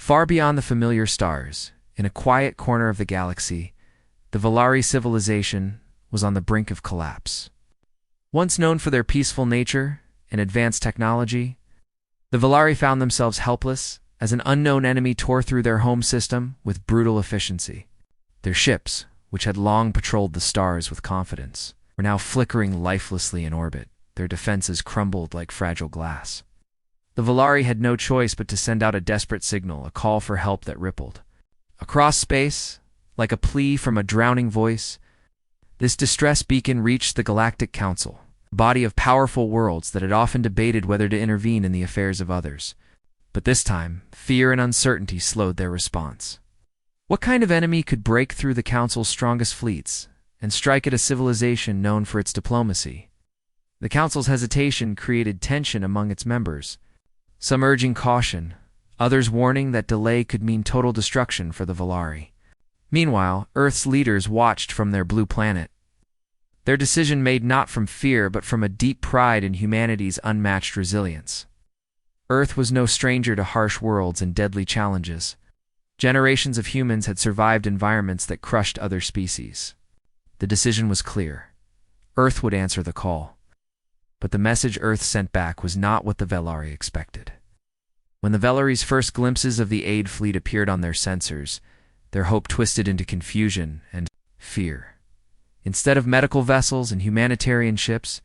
Far beyond the familiar stars, in a quiet corner of the galaxy, the Valari civilization was on the brink of collapse. Once known for their peaceful nature and advanced technology, the Valari found themselves helpless as an unknown enemy tore through their home system with brutal efficiency. Their ships, which had long patrolled the stars with confidence, were now flickering lifelessly in orbit, their defenses crumbled like fragile glass. The Valari had no choice but to send out a desperate signal, a call for help that rippled. Across space, like a plea from a drowning voice, this distress beacon reached the Galactic Council, a body of powerful worlds that had often debated whether to intervene in the affairs of others. But this time, fear and uncertainty slowed their response. What kind of enemy could break through the Council's strongest fleets and strike at a civilization known for its diplomacy? The Council's hesitation created tension among its members, some urging caution, others warning that delay could mean total destruction for the Valari. Meanwhile, Earth's leaders watched from their blue planet, their decision made not from fear but from a deep pride in humanity's unmatched resilience. Earth was no stranger to harsh worlds and deadly challenges. Generations of humans had survived environments that crushed other species. The decision was clear. Earth would answer the call. But the message Earth sent back was not what the Valari expected. When the Valari's first glimpses of the aid fleet appeared on their sensors, their hope twisted into confusion and fear. Instead of medical vessels and humanitarian ships,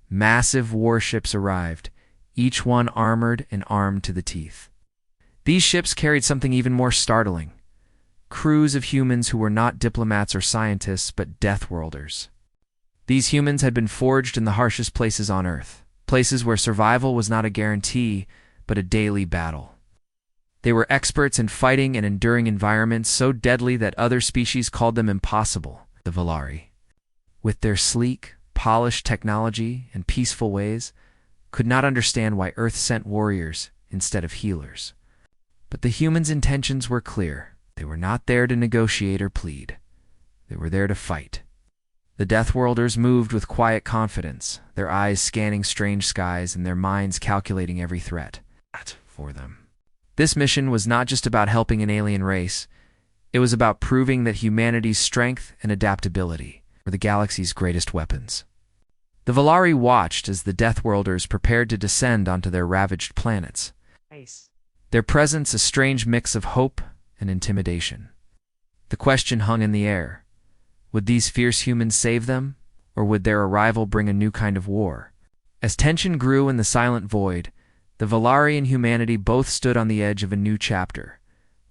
massive warships arrived, each one armored and armed to the teeth. These ships carried something even more startling: crews of humans who were not diplomats or scientists but Deathworlders. These humans had been forged in the harshest places on Earth, places where survival was not a guarantee but a daily battle. They were experts in fighting and enduring environments so deadly that other species called them impossible. The Valari, with their sleek, polished technology and peaceful ways, could not understand why Earth sent warriors instead of healers. But the humans' intentions were clear. They were not there to negotiate or plead. They were there to fight. The Deathworlders moved with quiet confidence, their eyes scanning strange skies and their minds calculating every threat for them. This mission was not just about helping an alien race. It was about proving that humanity's strength and adaptability were the galaxy's greatest weapons. The Valari watched as the Deathworlders prepared to descend onto their ravaged planets. Their presence a strange mix of hope and intimidation. The question hung in the air. Would these fierce humans save them, or would their arrival bring a new kind of war? As tension grew in the silent void, the Valari and humanity both stood on the edge of a new chapter,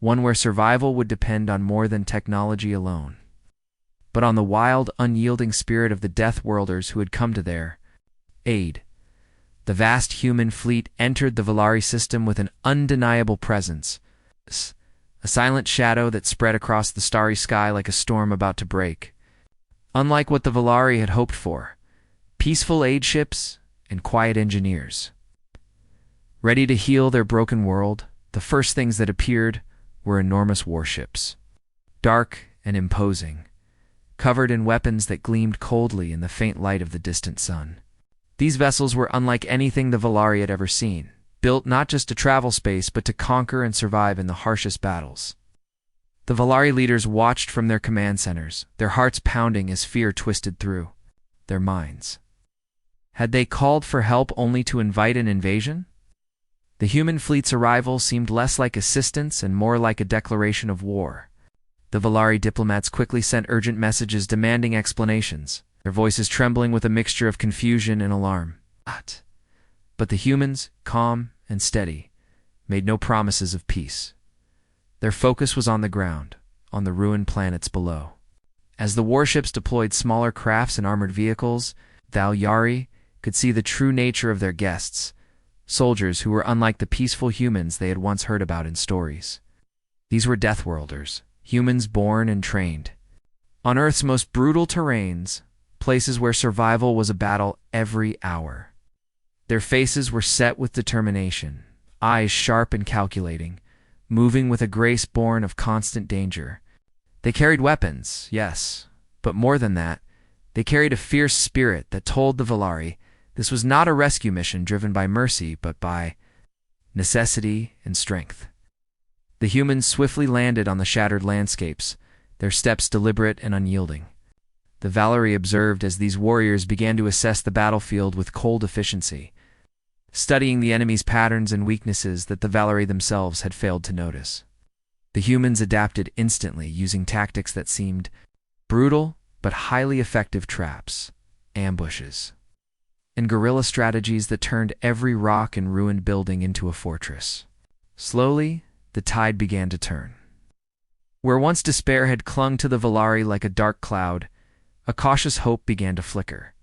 one where survival would depend on more than technology alone, but on the wild, unyielding spirit of the Deathworlders who had come to their aid. The vast human fleet entered the Valari system with an undeniable presence, a silent shadow that spread across the starry sky like a storm about to break. Unlike what the Valari had hoped for, peaceful aid ships and quiet engineers. Ready to heal their broken world, the first things that appeared were enormous warships, dark and imposing, covered in weapons that gleamed coldly in the faint light of the distant sun. These vessels were unlike anything the Valari had ever seen, built not just to travel space but to conquer and survive in the harshest battles. The Valari leaders watched from their command centers, their hearts pounding as fear twisted through their minds. Had they called for help only to invite an invasion? The human fleet's arrival seemed less like assistance and more like a declaration of war. The Valari diplomats quickly sent urgent messages demanding explanations, their voices trembling with a mixture of confusion and alarm. But the humans, calm and steady, made no promises of peace. Their focus was on the ground, on the ruined planets below. As the warships deployed smaller crafts and armored vehicles, the Valari could see the true nature of their guests, soldiers who were unlike the peaceful humans they had once heard about in stories. These were Deathworlders, humans born and trained. On Earth's most brutal terrains, places where survival was a battle every hour. Their faces were set with determination, eyes sharp and calculating, moving with a grace born of constant danger. They carried weapons, yes, but more than that, they carried a fierce spirit that told the Valari this was not a rescue mission driven by mercy but by necessity and strength. The humans swiftly landed on the shattered landscapes, their steps deliberate and unyielding. The Valyri observed as these warriors began to assess the battlefield with cold efficiency, studying the enemy's patterns and weaknesses that the Valyri themselves had failed to notice. The humans adapted instantly, using tactics that seemed brutal but highly effective: traps, ambushes, and guerrilla strategies that turned every rock and ruined building into a fortress. Slowly, the tide began to turn. Where once despair had clung to the Valyri like a dark cloud, a cautious hope began to flicker.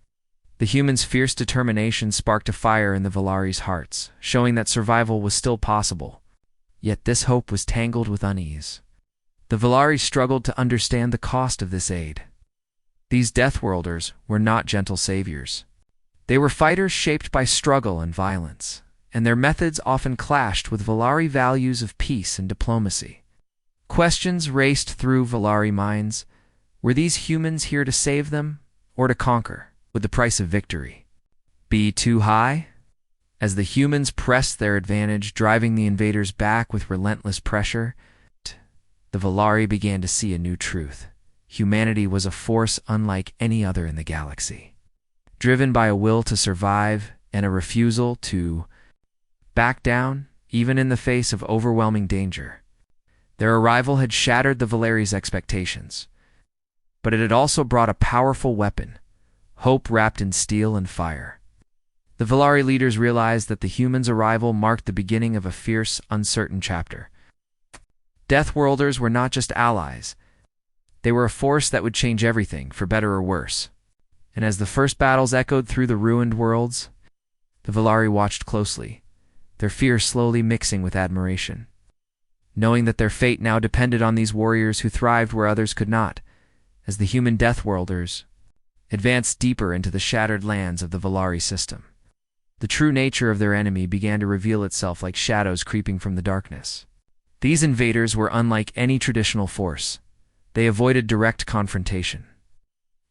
The humans' fierce determination sparked a fire in the Valyri's hearts, showing that survival was still possible. Yet this hope was tangled with unease. The Valyri struggled to understand the cost of this aid. These Deathworlders were not gentle saviors. They were fighters shaped by struggle and violence, and their methods often clashed with Valyri values of peace and diplomacy. Questions raced through Valyri minds. Were these humans here to save them, or to conquer? Would the price of victory be too high? As the humans pressed their advantage, driving the invaders back with relentless pressure, the Valyri began to see a new truth. Humanity was a force unlike any other in the galaxy, driven by a will to survive and a refusal to back down, even in the face of overwhelming danger. Their arrival had shattered the Valyri's expectations, but it had also brought a powerful weapon: hope wrapped in steel and fire. The Valyri leaders realized that the humans' arrival marked the beginning of a fierce, uncertain chapter. Deathworlders were not just allies. They were a force that would change everything, for better or worse. And as the first battles echoed through the ruined worlds, the Valyri watched closely, their fear slowly mixing with admiration. Knowing that their fate now depended on these warriors who thrived where others could not, as the human Deathworlders advanced deeper into the shattered lands of the Valyri system, the true nature of their enemy began to reveal itself like shadows creeping from the darkness. These invaders were unlike any traditional force. They avoided direct confrontation,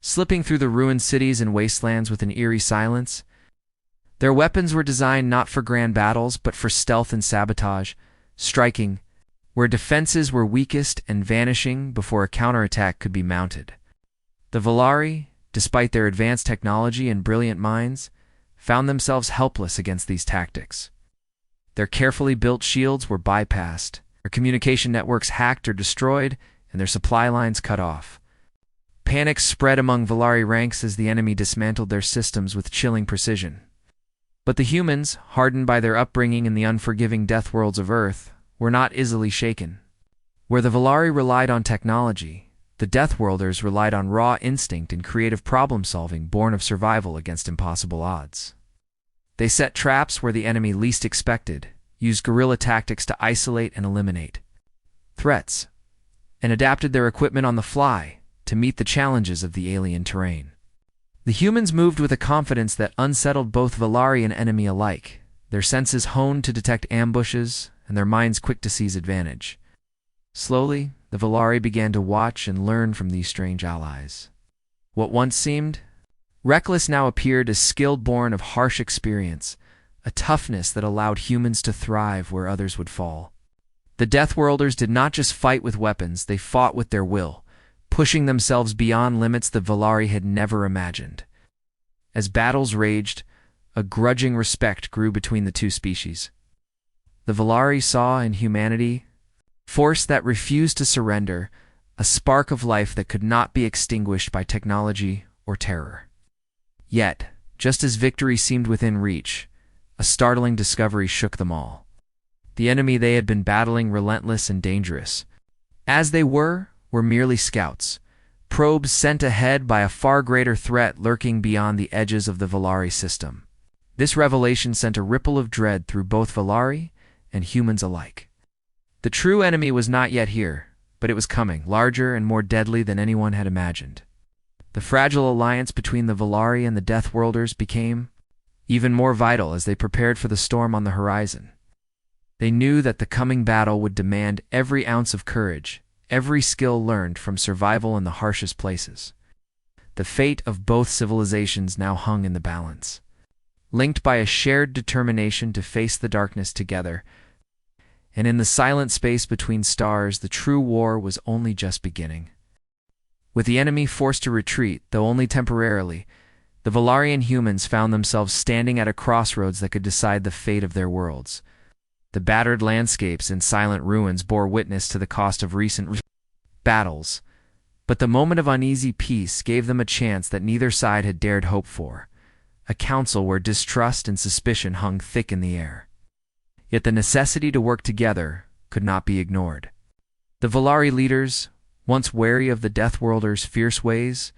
slipping through the ruined cities and wastelands with an eerie silence. Their weapons were designed not for grand battles, but for stealth and sabotage, striking where defenses were weakest and vanishing before a counterattack could be mounted. The Valyri, despite their advanced technology and brilliant minds, found themselves helpless against these tactics. Their carefully built shields were bypassed, their communication networks hacked or destroyed, and their supply lines cut off. Panic spread among Valyri ranks as the enemy dismantled their systems with chilling precision. But the humans, hardened by their upbringing in the unforgiving death worlds of Earth, were not easily shaken. Where the Valyri relied on technology, the Deathworlders relied on raw instinct and creative problem-solving born of survival against impossible odds. They set traps where the enemy least expected, used guerrilla tactics to isolate and eliminate threats, and adapted their equipment on the fly to meet the challenges of the alien terrain. The humans moved with a confidence that unsettled both Valyri and enemy alike, their senses honed to detect ambushes and their minds quick to seize advantage. Slowly, the Valyri began to watch and learn from these strange allies. What once seemed reckless now appeared as skilled, born of harsh experience, a toughness that allowed humans to thrive where others would fall. The Deathworlders did not just fight with weapons, they fought with their will, pushing themselves beyond limits the Valyri had never imagined. As battles raged, a grudging respect grew between the two species. The Valyri saw in humanity force that refused to surrender, a spark of life that could not be extinguished by technology or terror. Yet, just as victory seemed within reach, a startling discovery shook them all. The enemy they had been battling, relentless and dangerous, as they were merely scouts, probes sent ahead by a far greater threat lurking beyond the edges of the Valyri system. This revelation sent a ripple of dread through both Valyri and humans alike. The true enemy was not yet here, but it was coming, larger and more deadly than anyone had imagined. The fragile alliance between the Valyri and the Deathworlders became even more vital as they prepared for the storm on the horizon. They knew that the coming battle would demand every ounce of courage, every skill learned from survival in the harshest places. The fate of both civilizations now hung in the balance. Linked by a shared determination to face the darkness together, And in the silent space between stars, the true war was only just beginning. With the enemy forced to retreat, though only temporarily, the Valarian humans found themselves standing at a crossroads that could decide the fate of their worlds. The battered landscapes and silent ruins bore witness to the cost of recent battles, but the moment of uneasy peace gave them a chance that neither side had dared hope for, a council where distrust and suspicion hung thick in the air. Yet the necessity to work together could not be ignored. The Valari leaders, once wary of the Deathworlders' fierce ways,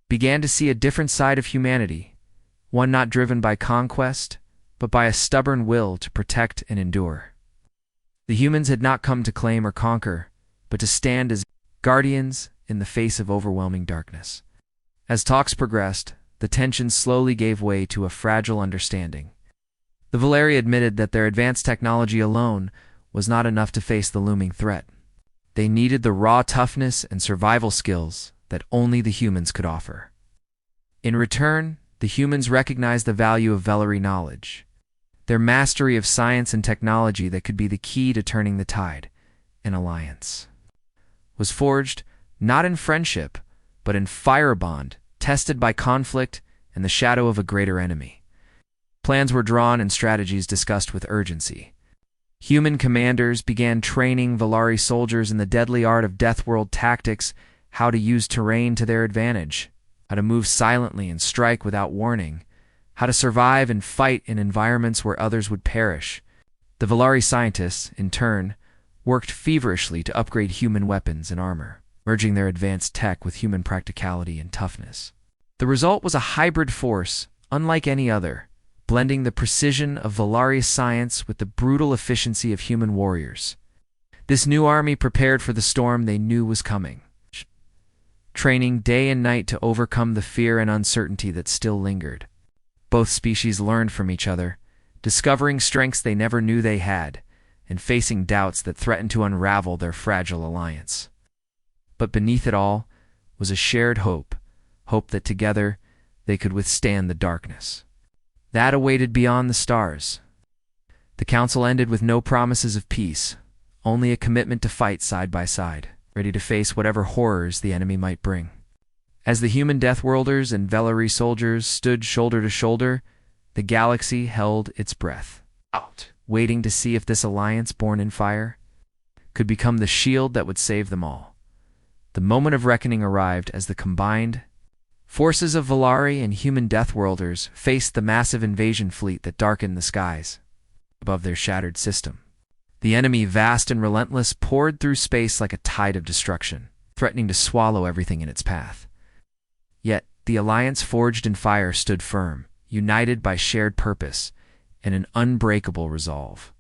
began to see a different side of humanity, one not driven by conquest, but by a stubborn will to protect and endure. The humans had not come to claim or conquer, but to stand as guardians in the face of overwhelming darkness. As talks progressed, the tension slowly gave way to a fragile understanding. The Valari admitted that their advanced technology alone was not enough to face the looming threat. They needed the raw toughness and survival skills that only the humans could offer. In return, the humans recognized the value of Valari knowledge, their mastery of science and technology that could be the key to turning the tide. An alliance was forged not in friendship, but in fire bond, tested by conflict and the shadow of a greater enemy. Plans were drawn and strategies discussed with urgency. Human commanders began training Valari soldiers in the deadly art of Deathworld tactics, how to use terrain to their advantage, how to move silently and strike without warning, how to survive and fight in environments where others would perish. The Valari scientists, in turn, worked feverishly to upgrade human weapons and armor, merging their advanced tech with human practicality and toughness. The result was a hybrid force, unlike any other, blending the precision of Valari science with the brutal efficiency of human warriors. This new army prepared for the storm they knew was coming, training day and night to overcome the fear and uncertainty that still lingered. Both species learned from each other, discovering strengths they never knew they had, and facing doubts that threatened to unravel their fragile alliance. But beneath it all was a shared hope that together they could withstand the darkness that awaited beyond the stars. The council ended with no promises of peace, only a commitment to fight side by side, ready to face whatever horrors the enemy might bring. As the human Deathworlders and Valari soldiers stood shoulder to shoulder, the galaxy held its breath, waiting to see if this alliance born in fire could become the shield that would save them all. The moment of reckoning arrived as the combined forces of Valari and human Deathworlders faced the massive invasion fleet that darkened the skies above their shattered system. The enemy, vast and relentless, poured through space like a tide of destruction, threatening to swallow everything in its path. Yet, the alliance forged in fire stood firm, united by shared purpose and an unbreakable resolve.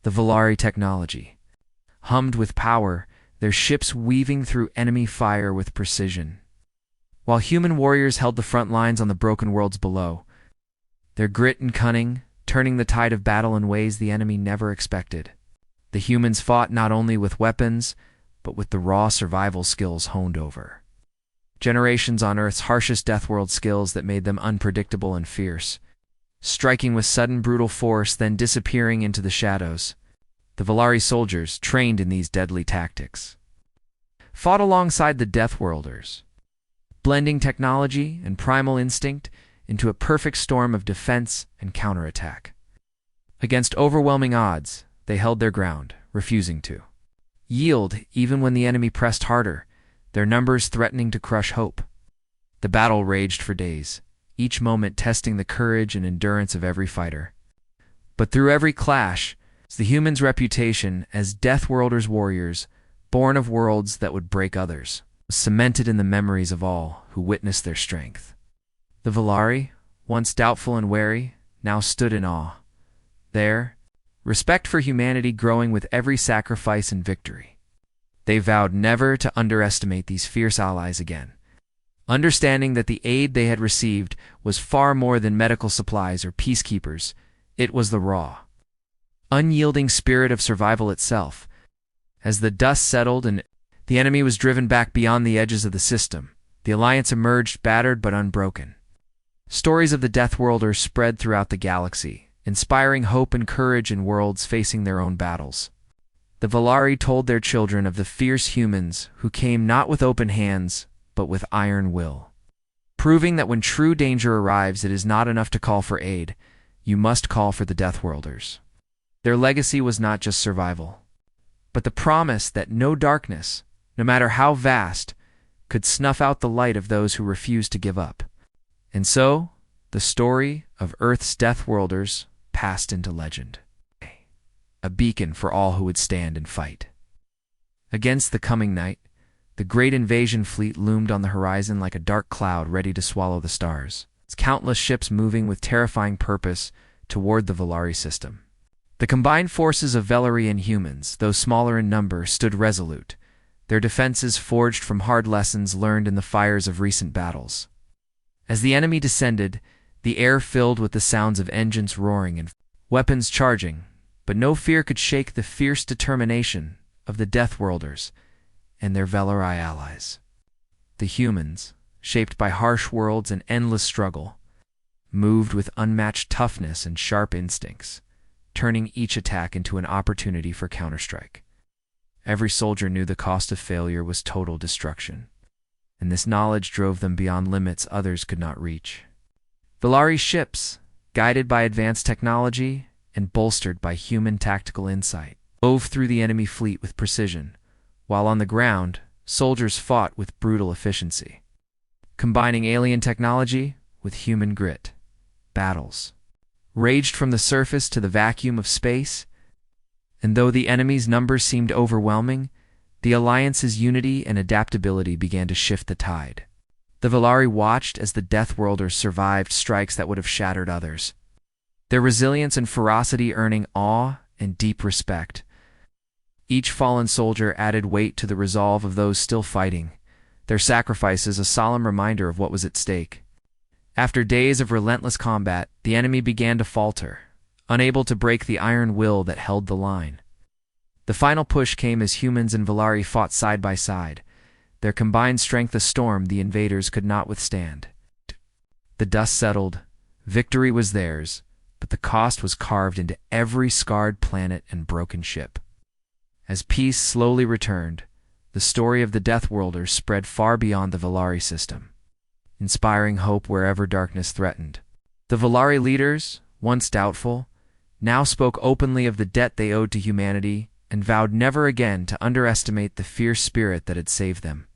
The Valari technology hummed with power, their ships weaving through enemy fire with precision, while human warriors held the front lines on the broken worlds below, their grit and cunning turning the tide of battle in ways the enemy never expected. The humans fought not only with weapons, but with the raw survival skills honed over generations on Earth's harshest Deathworld skills that made them unpredictable and fierce, striking with sudden brutal force, then disappearing into the shadows. The Valari soldiers, trained in these deadly tactics, fought alongside the Deathworlders, blending technology and primal instinct into a perfect storm of defense and counterattack. Against overwhelming odds, they held their ground, refusing to yield even when the enemy pressed harder, their numbers threatening to crush hope. The battle raged for days, each moment testing the courage and endurance of every fighter. But through every clash, the humans' reputation as Deathworlders warriors, born of worlds that would break others, was cemented in the memories of all who witnessed their strength. The Valari, once doubtful and wary, now stood in awe. There, respect for humanity growing with every sacrifice and victory. They vowed never to underestimate these fierce allies again, understanding that the aid they had received was far more than medical supplies or peacekeepers. It was the raw, unyielding spirit of survival itself. As the dust settled and the enemy was driven back beyond the edges of the system, the alliance emerged battered but unbroken. Stories of the Deathworlders spread throughout the galaxy, inspiring hope and courage in worlds facing their own battles. The Valari told their children of the fierce humans who came not with open hands, but with iron will, proving that when true danger arrives, it is not enough to call for aid, you must call for the Deathworlders. Their legacy was not just survival, but the promise that no darkness, no matter how vast, could snuff out the light of those who refused to give up. And so, the story of Earth's Deathworlders passed into legend, a beacon for all who would stand and fight. Against the coming night, the great invasion fleet loomed on the horizon like a dark cloud ready to swallow the stars, its countless ships moving with terrifying purpose toward the Valari system. The combined forces of Velari and humans, though smaller in number, stood resolute, their defenses forged from hard lessons learned in the fires of recent battles. As the enemy descended, the air filled with the sounds of engines roaring and weapons charging, but no fear could shake the fierce determination of the Deathworlders and their Velari allies. The humans, shaped by harsh worlds and endless struggle, moved with unmatched toughness and sharp instincts, turning each attack into an opportunity for counterstrike. Every soldier knew the cost of failure was total destruction, and this knowledge drove them beyond limits others could not reach. Valari ships, guided by advanced technology and bolstered by human tactical insight, wove through the enemy fleet with precision, while on the ground, soldiers fought with brutal efficiency. Combining alien technology with human grit, battles raged from the surface to the vacuum of space, and though the enemy's numbers seemed overwhelming, the alliance's unity and adaptability began to shift the tide. The Valari watched as the Deathworlders survived strikes that would have shattered others, their resilience and ferocity earning awe and deep respect. Each fallen soldier added weight to the resolve of those still fighting, their sacrifices a solemn reminder of what was at stake. After days of relentless combat, the enemy began to falter, unable to break the iron will that held the line. The final push came as humans and Valari fought side by side, their combined strength a storm the invaders could not withstand. The dust settled, victory was theirs, but the cost was carved into every scarred planet and broken ship. As peace slowly returned, the story of the Deathworlders spread far beyond the Valari system, inspiring hope wherever darkness threatened. The Valari leaders, once doubtful, now spoke openly of the debt they owed to humanity and vowed never again to underestimate the fierce spirit that had saved them.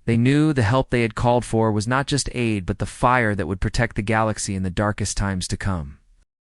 They knew the help they had called for was not just aid but the fire that would protect the galaxy in the darkest times to come.